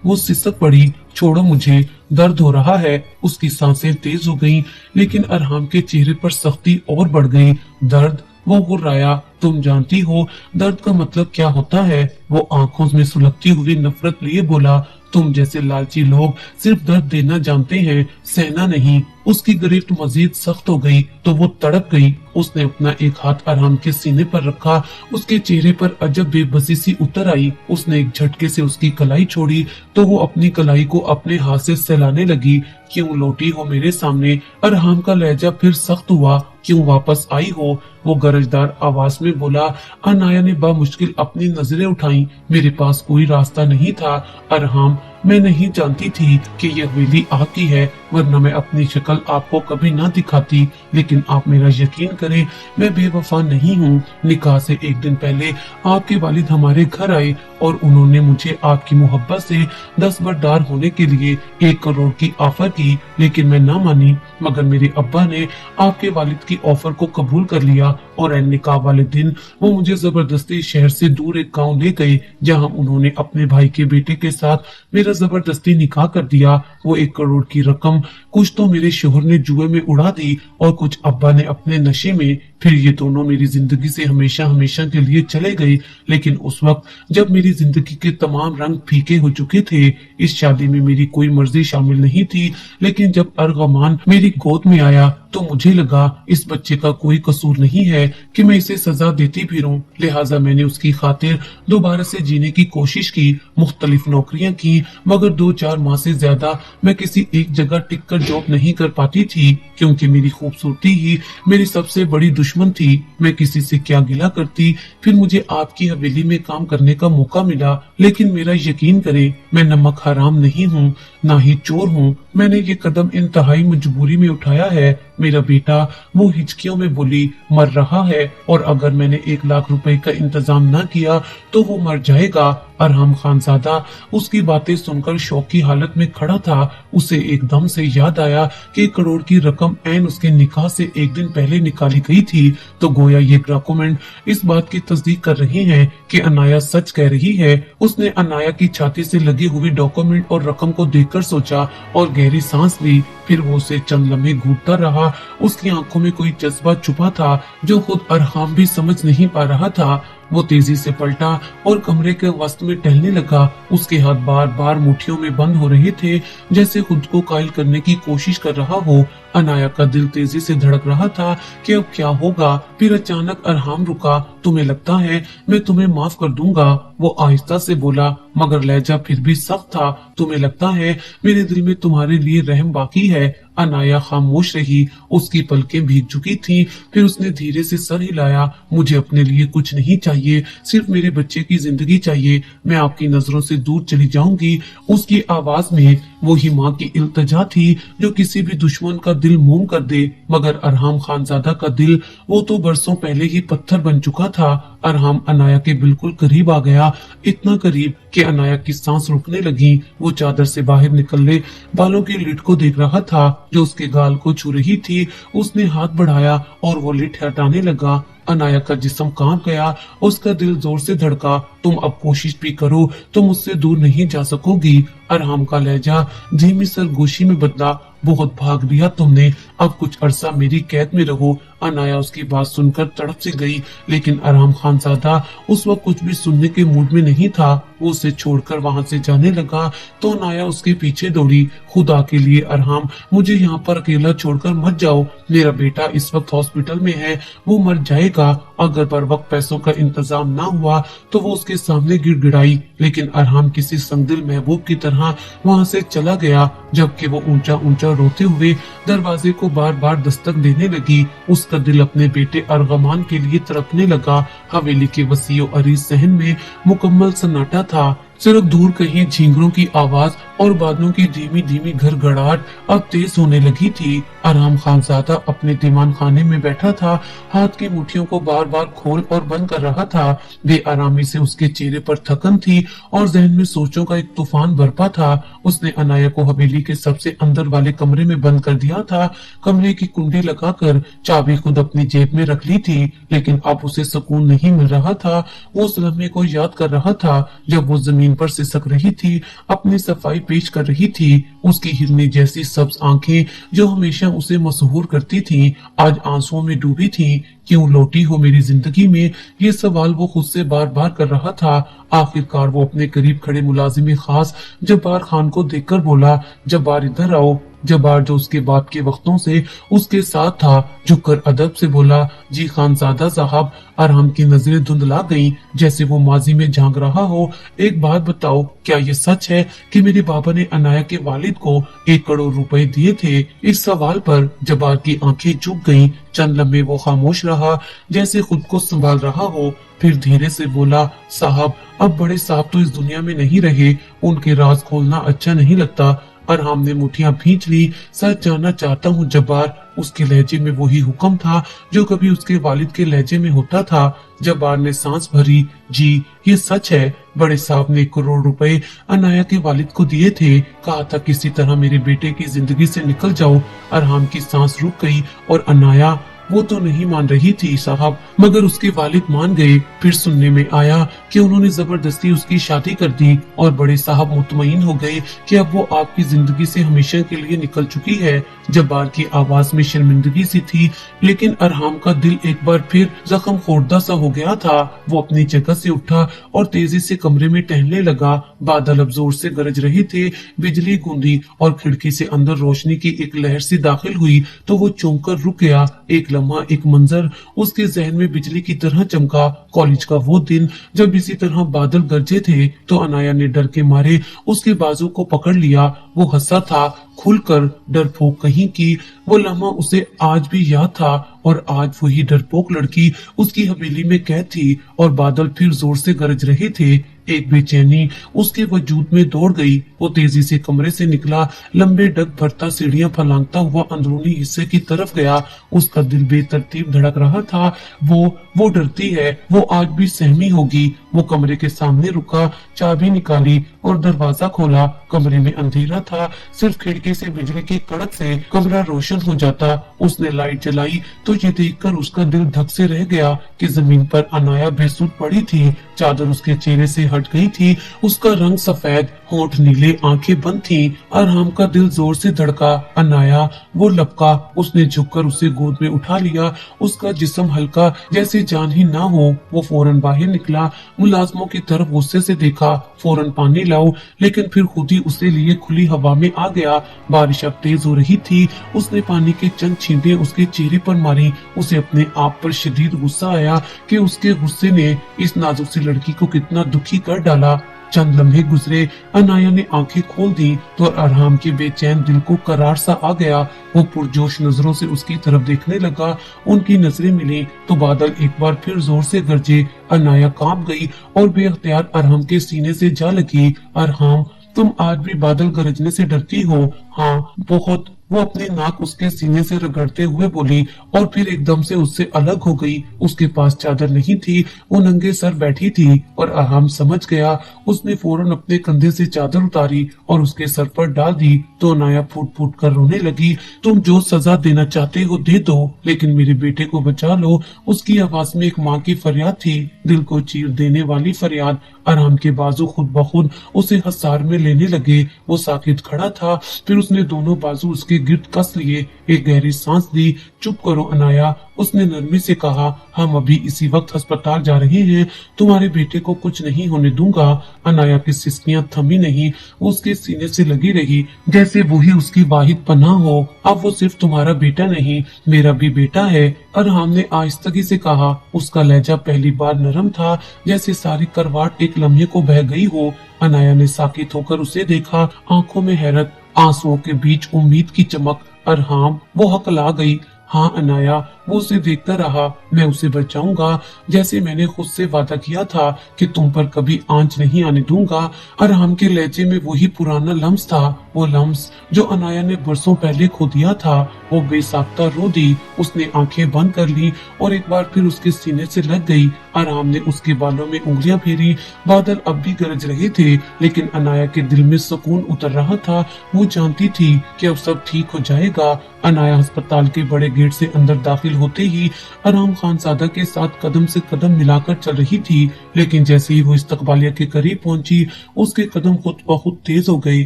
A: वो सिसक पड़ी, छोड़ो मुझे, दर्द हो रहा है। उसकी सांसें तेज हो गईं, लेकिन अरहम के चेहरे पर सख्ती और बढ़ गई। दर्द? वो गुर्राया, तुम जानती हो दर्द का मतलब क्या होता है? वो आंखों में सुलगती हुई नफरत लिए बोला, तुम जैसे लालची लोग सिर्फ दर्द देना जानते हैं, सहना नहीं। उसकी गिरफ्त मजीद सख्त हो गई तो वो तड़प गई। उसने अपना एक हाथ अरहम के सीने पर रखा। उसके चेहरे पर अजब बेबसी सी उतर आई। उसने एक झटके से उसकी कलाई छोड़ी तो वो अपनी कलाई को अपने हाथ से सहलाने लगी। क्यों लौटी हो मेरे सामने? अरहम का लहजा फिर सख्त हुआ। क्यों वापस आई हो? वो गरजदार आवाज में बोला। अनाया ने बामुश्किल अपनी नजरें उठाई। मेरे पास कोई रास्ता नहीं था अरहम, मैं नहीं जानती थी कि यह हवेली आपकी है, वरना मैं अपनी शक्ल आपको कभी ना दिखाती। लेकिन आप मेरा यकीन करें, मैं बेवफा नहीं हूँ। निकाह से एक दिन पहले आपके वालिद हमारे घर आए और उन्होंने मुझे आपकी मोहब्बत से दस्तबरदार होने के लिए 1 करोड़ की ऑफर की, लेकिन मैं ना मानी। मगर मेरे अब्बा ने आपके वालिद की ऑफर को कबूल कर लिया और ऐन निकाह वाले दिन वो मुझे जबरदस्ती शहर से दूर एक गांव ले गए, जहां उन्होंने अपने भाई के बेटे के साथ मेरा जबरदस्ती निकाह कर दिया। वो 1 करोड़ की रकम कुछ तो मेरे शोहर ने जुए में उड़ा दी और कुछ अब्बा ने अपने नशे में। फिर ये दोनों मेरी जिंदगी से हमेशा हमेशा के लिए चले गए। लेकिन उस वक्त जब मेरी जिंदगी के तमाम रंग फीके हो चुके थे, इस शादी में मेरी कोई मर्जी शामिल नहीं थी। लेकिन जब अर्गमान मेरी गोद में आया तो मुझे लगा इस बच्चे का कोई कसूर नहीं है कि मैं इसे सजा देती फिरूं। लिहाजा मैंने उसकी खातिर दोबारा से जीने की कोशिश की। मुख्तलिफ नौकरियां की, मगर 2-4 माह से ज्यादा मैं किसी एक जगह टिक कर जॉब नहीं कर पाती थी, क्योंकि मेरी खूबसूरती ही मेरी सबसे बड़ी दुश्मन थी। मैं किसी से क्या गिला करती। फिर मुझे आपकी हवेली में काम करने का मौका मिला, लेकिन मेरा यकीन करें, मैं नमक हराम नहीं हूँ, ना ही चोर हूँ। मैंने ये कदम इंतहाई मजबूरी में उठाया है। मेरा बेटा, वो हिचकियों में बोली, मर रहा है और अगर मैंने 1 लाख रुपए का इंतजाम न किया तो वो मर जाएगा। अरहम खानजादा उसकी बातें सुनकर शौक की हालत में खड़ा था। उसे एकदम से याद आया कि 1 करोड़ की रकम ऐन उसके निकाह से एक दिन पहले निकाली गई थी। तो गोया ये डॉक्यूमेंट इस बात की तस्दीक कर रहे हैं कि अनाया सच कह रही है। उसने अनाया की छाती से लगी हुई डॉक्यूमेंट और रकम को देखकर सोचा और गहरी सांस ली। फिर वो उसे चंद लम्हे घूरता रहा। उसकी आंखों में कोई जज्बा छुपा था जो खुद अरहम भी समझ नहीं पा रहा था। वो तेजी से पलटा और कमरे के वस्त में टहलने लगा। उसके हाथ बार बार मुट्ठियों में बंद हो रहे थे, जैसे खुद को कायल करने की कोशिश कर रहा हो। अनाया का दिल तेजी से धड़क रहा था कि अब क्या होगा। फिर अचानक अरहम रुका। तुम्हें लगता है मैं तुम्हें माफ कर दूंगा? वो आहिस्ता से बोला, मगर लहजा फिर भी सख्त था। तुम्हें लगता है मेरे दिल में तुम्हारे लिए रहम बाकी है? अनाया खामोश रही। उसकी पलकें भीग चुकी थीं। फिर उसने धीरे से सर हिलाया। मुझे अपने लिए कुछ नहीं चाहिए, सिर्फ मेरे बच्चे की जिंदगी चाहिए। मैं आपकी नजरों से दूर चली जाऊंगी। उसकी आवाज में वो ही माँ की इल्तजा थी जो किसी भी दुश्मन का दिल मोम कर दे। मगर अरहम खानजादा का दिल, वो तो बरसों पहले ही पत्थर बन चुका था। अरहम अनाया के बिल्कुल करीब आ गया, इतना करीब कि अनाया की सांस रुकने लगी। वो चादर से बाहर निकलने बालों की लिट को देख रहा था जो उसके गाल को छू रही थी। उसने हाथ बढ़ाया और वो लिट हटाने लगा। अनाया का जिस्म कांप गया, उसका दिल जोर से धड़का। तुम अब कोशिश भी करो तो मुझसे दूर नहीं जा सकोगी। अरहम का लहजा धीमी सरगोशी में बदला। बहुत भाग लिया तुमने, अब कुछ अरसा मेरी कैद में रहो। अनाया उसकी बात सुनकर तड़प सी गई, लेकिन अरहम खानजादा उस वक्त कुछ भी सुनने के मूड में नहीं था। वो उसे छोड़कर वहां से जाने लगा तो अनाया उसके पीछे दौड़ी। खुदा के लिए अरहम, मुझे यहाँ पर अकेला छोड़कर मत जाओ। मेरा बेटा इस वक्त हॉस्पिटल में है, वो मर जाएगा। अगर पर वक्त पैसों का इंतजाम ना हुआ तो वो उसके सामने गिड़गिड़ाई, लेकिन अरहम किसी संगदिल महबूब की तरह वहां से चला गया। जबकि वो ऊंचा ऊंचा रोते हुए दरवाजे को बार बार दस्तक देने लगी। उसका दिल अपने बेटे अरगमान के लिए तड़पने लगा। हवेली के वसीओ अरीज सहन में मुकम्मल सन्नाटा था। सिर्फ दूर कहीं झींगरों की आवाज और बादलों की धीमी धीमी घड़घड़ाहट अब तेज होने लगी थी। अरहम खानजादा अपने दीवान खाने में बैठा था, हाथ की मुट्ठियों को बार बार खोल और बंद कर रहा था। बेआरामी से उसके चेहरे पर थकन थी और जहन में सोचों का एक तूफान बरपा था। उसने अनाया को हवेली के सबसे अंदर वाले कमरे में बंद कर दिया था। कमरे की कुंडी लगाकर चाबी खुद अपनी जेब में रख ली थी, लेकिन अब उसे सुकून नहीं मिल रहा था। वो उस लम्हे को याद कर रहा था जब वो जमीन पर सिसक रही थी, अपनी सफाई पेश कर रही थी। उसकी हिरनी जैसी सब्ज आंखें जो हमेशा उसे मशहूर करती थीं, आज आंसुओं में डूबी थीं। क्यों लौटी हो मेरी जिंदगी में, ये सवाल वो खुद से बार बार कर रहा था। आखिरकार वो अपने करीब खड़े मुलाजिम खास जब्बार खान को देखकर बोला, जब्बार इधर आओ। जब्बार जो उसके बाप के वक्तों से उसके साथ था, झुककर अदब से बोला, जी खानजादा साहब। अरहम की नजरें धुंधला गईं, जैसे वो माजी में झांक रहा हो। एक बात बताओ, क्या ये सच है कि मेरे बाबा ने अनाया के वालिद को 1 करोड़ रुपए दिए थे? इस सवाल पर जब्बार की आंखें झुक गईं। चंद लम्हे वो खामोश रहा, जैसे खुद को संभाल रहा हो। फिर धीरे से बोला, साहब अब बड़े साहब तो इस दुनिया में नहीं रहे, उनके राज खोलना अच्छा नहीं लगता। अरहम ने मुठ्ठियां भींच ली। सच जानना चाहता हूँ जब्बार। उसके लहजे में वही हुक्म था जो कभी उसके वालिद के लहजे में होता था। जब्बार ने सांस भरी, जी ये सच है। बड़े साहब ने 1 करोड़ रुपए अनाया के वालिद को दिए थे, कहा था किसी तरह मेरे बेटे की जिंदगी से निकल जाओ। अरहम की सांस रुक गई और अनाया, वो तो नहीं मान रही थी साहब, मगर उसके वालिद मान गए। फिर सुनने में आया कि उन्होंने जबरदस्ती उसकी शादी कर दी और बड़े साहब मुतमईन हो गए कि अब वो आपकी जिंदगी से हमेशा के लिए निकल चुकी है। जब्बार की आवाज में शर्मिंदगी सी थी, लेकिन अरहम का दिल एक बार फिर जख्म खोरदा सा हो गया था। वो अपनी जगह से उठा और तेजी से कमरे में टहलने लगा। बादल अब जोर से गरज रहे थे, बिजली गूंदी और खिड़की से अंदर रोशनी की एक लहर सी दाखिल हुई तो वो चौंक कर रुक गया। एक लम्हा, एक मंजर उसके जहन में बिजली की तरह चमका। कॉलेज का वो दिन जब इसी तरह बादल गरजे थे तो अनाया ने डर के मारे उसके बाजू को पकड़ लिया। वो हंसा था खुलकर, डरपोक कहीं की। वो लम्हा उसे आज भी याद था और आज वही डरपोक लड़की उसकी हवेली में कैद थी और बादल फिर जोर से गरज रहे थे। एक बेचैनी उसके वजूद में दौड़ गई। वो तेजी से कमरे से निकला, लंबे डग भरता सीढ़ियां फलांगता हुआ अंदरूनी हिस्से की तरफ गया। उसका दिल बेतरतीब धड़क रहा था। वो डरती है, वो आज भी सहमी होगी। वो कमरे के सामने रुका, चाबी निकाली और दरवाजा खोला। कमरे में अंधेरा था, सिर्फ खिड़की से बिजली की कड़क से कमरा रोशन हो जाता। उसने लाइट जलाई तो ये देखकर उसका दिल धक से रह गया कि जमीन पर अनाया बेसुध पड़ी थी। चादर उसके चेहरे से हट गई थी, उसका रंग सफेद, होंठ नीले, आंखें बंद थीं। अरहम का दिल जोर से धड़का। अनाया, वो लपका। उसने झुककर उसे गोद में उठा लिया। उसका जिस्म हल्का, जैसे जान ही ना हो। वो फौरन बाहर निकला, मुलाजमों की तरफ गुस्से से देखा, फौरन पानी लाओ, लेकिन फिर खुद ही उसे लिए खुली हवा में आ गया। बारिश अब तेज हो रही थी। उसने पानी के चंद छींटे उसके चेहरे पर मारी। उसे अपने आप पर शदीद गुस्सा आया कि उसके गुस्से ने इस नाजुक सी लड़की को कितना दुखी कर डाला। चंद लम्हे गुजरे, अनाया ने आंखें खोल दी तो अरहम के बेचैन दिल को करार सा आ गया। वो पुरजोश नजरों से उसकी तरफ देखने लगा। उनकी नजरें मिली तो बादल एक बार फिर जोर से गरजे। अनाया कांप गई और बेअख्तियार अरहम के सीने से जा लगी। अरहम, तुम आज भी बादल गरजने से डरती हो? हाँ, बहुत। वो अपनी नाक उसके सीने से रगड़ते हुए बोली और फिर एकदम से उससे अलग हो गई। उसके पास चादर नहीं थी, वो नंगे सर बैठी थी और अरहम समझ गया। उसने फौरन अपने कंधे से चादर उतारी और उसके सर पर डाल दी तो अनाया फूट फूट कर रोने लगी। तुम जो सजा देना चाहते हो दे दो, लेकिन मेरे बेटे को बचा लो। उसकी आवाज में एक माँ की फरियाद थी, दिल को चीर देने वाली फरियाद। अरहम के बाजू खुद ब खुद उसे हसार में लेने लगे। वो साकित खड़ा था, फिर उसने दोनों बाजू उसके गिर्द कस लिए। एक गहरी सांस ली। चुप करो अनाया, उसने नरमी से कहा, हम अभी इसी वक्त अस्पताल जा रहे हैं, तुम्हारे बेटे को कुछ नहीं होने दूंगा। अनाया की सिसकियां थमी नहीं, वो उसके सीने से लगी रही जैसे वही उसकी वाहिद पनाह हो। अब वो सिर्फ तुम्हारा बेटा नहीं, मेरा भी बेटा है, अरहम ने आहिस्तगी से कहा। उसका लहजा पहली बार नरम था, जैसे सारी करवाट एक लम्हे को बह गई हो। अनाया ने साकित होकर उसे देखा, आंखों में हैरत, आंसुओं के बीच उम्मीद की चमक। अरहम, वो हकला गई। हाँ अनाया, वो उसे देखता रहा। मैं उसे बचाऊंगा, जैसे मैंने खुद से वादा किया था कि तुम पर कभी आंच नहीं आने दूंगा। अरहम के लहजे में वही पुराना लम्स था, वो लम्स जो अनाया ने बरसों पहले खो दिया था। वो बेसाख्ता रो दी। उसने आंखें बंद कर ली और एक बार फिर उसके सीने से लग गई। अरहम ने उसके बालों में उंगलियां फेरी। बादल अब भी गरज रहे थे, लेकिन अनाया के दिल में सुकून उतर रहा था। वो जानती थी कि अब सब ठीक हो जाएगा। अनाया अस्पताल के बड़े गेट से अंदर दाखिल होते ही अरहम खानजादा के साथ कदम से कदम मिलाकर चल रही थी, लेकिन जैसे ही वो इस्तकबालिया के करीब पहुंची, उसके कदम खुद ब खुद तेज हो गए।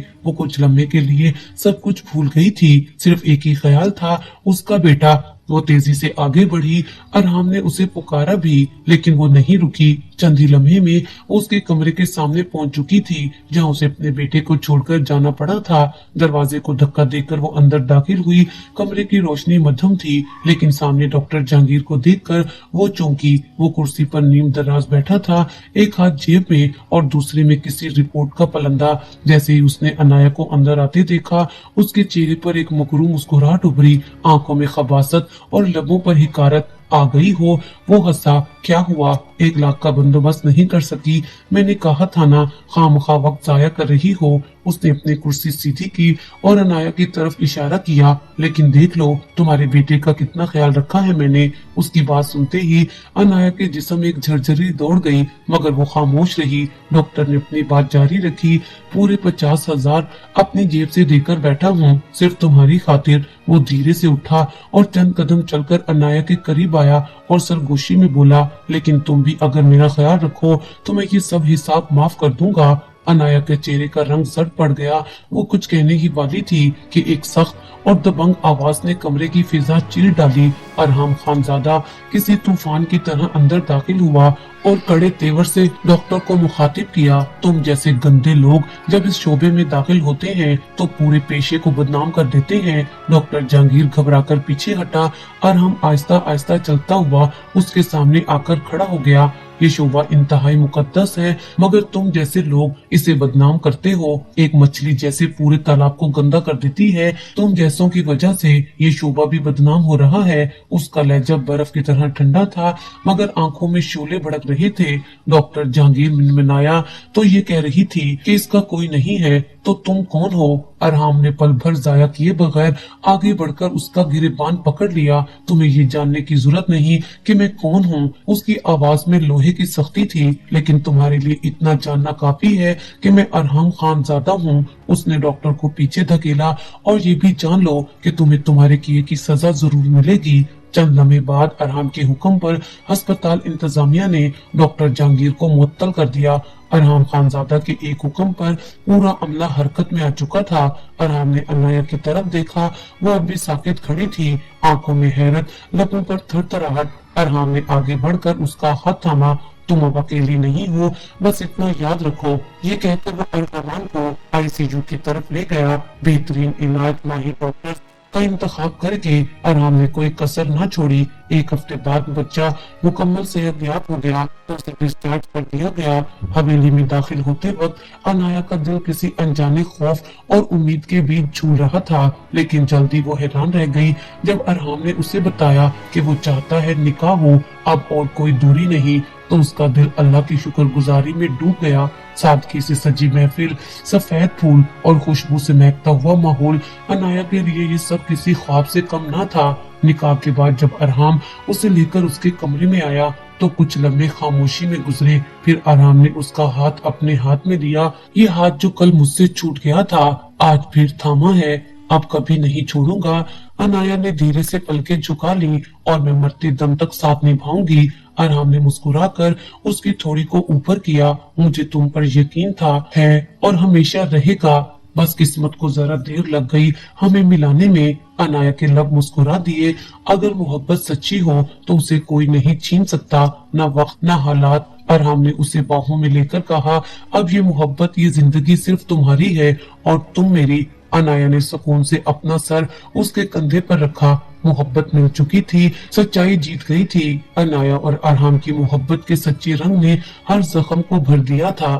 A: वो कुछ लम्हे के लिए सब कुछ भूल गई थी। सिर्फ एक ही ख्याल था, उसका बेटा वो तेजी से आगे बढ़ी। अरहाम ने उसे पुकारा भी, लेकिन वो नहीं रुकी। चंद ही लम्हे में वो उसके कमरे के सामने पहुंच चुकी थी, जहां उसे अपने बेटे को छोड़कर जाना पड़ा था। दरवाजे को धक्का देकर वो अंदर दाखिल हुई। कमरे की रोशनी मध्यम थी, लेकिन सामने डॉक्टर जहांगीर को देखकर वो चौंकी। वो कुर्सी पर नीम दराज बैठा था, एक हाथ जेब में और दूसरे में किसी रिपोर्ट का पलंदा। जैसे ही उसने अनाया को अंदर आते देखा, उसके चेहरे पर एक मकरूम मुस्कुराहट उभरी, आंखों में खबासत और लबों पर हिकारत आ गई हो। वो हंसा। क्या हुआ? 1 लाख का बंदोबस्त नहीं कर सकी? मैंने कहा था ना, खामखा वक्त जाया कर रही हो। उसने अपनी कुर्सी सीधी की और अनाया की तरफ इशारा किया। लेकिन देख लो, तुम्हारे बेटे का कितना ख्याल रखा है मैंने। उसकी बात सुनते ही अनाया के जिस्म एक झरझरी दौड़ गई, मगर वो खामोश रही। डॉक्टर ने अपनी बात जारी रखी। पूरे 50,000 अपनी जेब से देकर बैठा हूँ, सिर्फ तुम्हारी खातिर। वो धीरे से उठा और चंद कदम चलकर अनाया के करीब आया और सरगोशी में बोला, लेकिन तुम भी अगर मेरा ख्याल रखो तो मैं ये सब हिसाब माफ कर दूंगा। अनाया के चेहरे का रंग सड़ पड़ गया। वो कुछ कहने ही वाली थी कि एक सख्त और दबंग आवाज ने कमरे की फिजा चीर डाली। अरहाम खानजादा किसी तूफान की तरह अंदर दाखिल हुआ और कड़े तेवर से डॉक्टर को मुखातिब किया। तुम जैसे गंदे लोग जब इस शोबे में दाखिल होते हैं तो पूरे पेशे को बदनाम कर देते हैं। डॉक्टर जहांगीर घबराकर पीछे हटा। अरहाम आहिस्ता आहिस्ता चलता हुआ उसके सामने आकर खड़ा हो गया। ये शोबा इंतहाई मुकद्दस है, मगर तुम जैसे लोग इसे बदनाम करते हो। एक मछली जैसे पूरे तालाब को गंदा कर देती है, तुम जैसों की वजह से ये शोबा भी बदनाम हो रहा है। उसका लहजा बर्फ की तरह ठंडा था, मगर आंखों में शोले भड़क रहे थे। डॉक्टर जहांगीर मिनमिनाया तो ये कह रही थी कि इसका कोई नहीं है, तो तुम कौन हो? अरहाम ने पल भर जाया किए बगैर आगे बढ़कर उसका गिरेबान पकड़ लिया। तुम्हें ये जानने की जरूरत नहीं कि मैं कौन हूँ। उसकी आवाज में लोहे की सख्ती थी, लेकिन तुम्हारे लिए इतना जानना काफी है कि मैं अरहाम खानजादा हूँ। उसने डॉक्टर को पीछे धकेला। और ये भी जान लो कि तुम्हें तुम्हारे किए की सजा जरूर मिलेगी। चंद लम्हे बाद अरहाम के हुक्म पर अस्पताल इंतजामिया ने डॉक्टर जहांगीर को मुअत्तल कर दिया। अरहाम खानजादा के एक हुक्म पर पूरा अमला हरकत में आ चुका था। अरहाम ने अनाया की तरफ देखा। वो अब भी साकित खड़ी थी, आंखों में हैरत, लबों पर थरथराहट। अरहाम ने आगे बढ़कर उसका हाथ थामा। तुम अब अकेली नहीं हो, बस इतना याद रखो। ये कहकर वो अरहाम को आईसीयू की तरफ ले गया। बेहतरीन इलाज माहिर डॉक्टर का इंतखाब करके अरहाम ने कोई कसर न छोड़ी। 1 हफ्ते बाद बच्चा मुकम्मल सेहतयाब हो गया तो उसे डिस्चार्ज कर दिया गया। हवेली में दाखिल होते वक्त अनाया का दिल किसी अनजाने खौफ और उम्मीद के बीच झूल रहा था, लेकिन जल्दी वो हैरान रह गई जब अरहाम ने उसे बताया कि वो चाहता है निकाह हो, अब और कोई दूरी नहीं। तो उसका दिल अल्लाह की शुक्रगुजारी में डूब गया। सादगी से सजी महफिल, सफेद फूल और खुशबू से महकता हुआ माहौल, अनाया के लिए ये सब किसी ख्वाब से कम ना था। निकाह के बाद जब अरहाम उसे लेकर उसके कमरे में आया तो कुछ लम्हे खामोशी में गुजरे। फिर अरहाम ने उसका हाथ अपने हाथ में लिया। ये हाथ जो कल मुझसे छूट गया था, आज फिर थामा है, अब कभी नहीं छोड़ूंगा। अनाया ने धीरे से पलकें झुका ली। और मैं मरते दम तक साथ निभाऊंगी। अरहाम ने मुस्कुराकर उसकी थोड़ी को ऊपर किया। मुझे तुम पर यकीन था, है और हमेशा रहेगा। बस किस्मत को जरा देर लग गई हमें मिलाने में। अनाया के लब मुस्कुरा दिए। अगर मोहब्बत सच्ची हो तो उसे कोई नहीं छीन सकता, ना वक्त ना हालात। अरहाम ने उसे बाहों में लेकर कहा, अब ये मोहब्बत, ये जिंदगी सिर्फ तुम्हारी है और तुम मेरी। अनाया ने सुकून से अपना सर उसके कंधे पर रखा। मोहब्बत मिल चुकी थी, सच्चाई जीत गई थी। अनाया और अरहाम की मोहब्बत के सच्चे रंग ने हर जख्म को भर दिया था।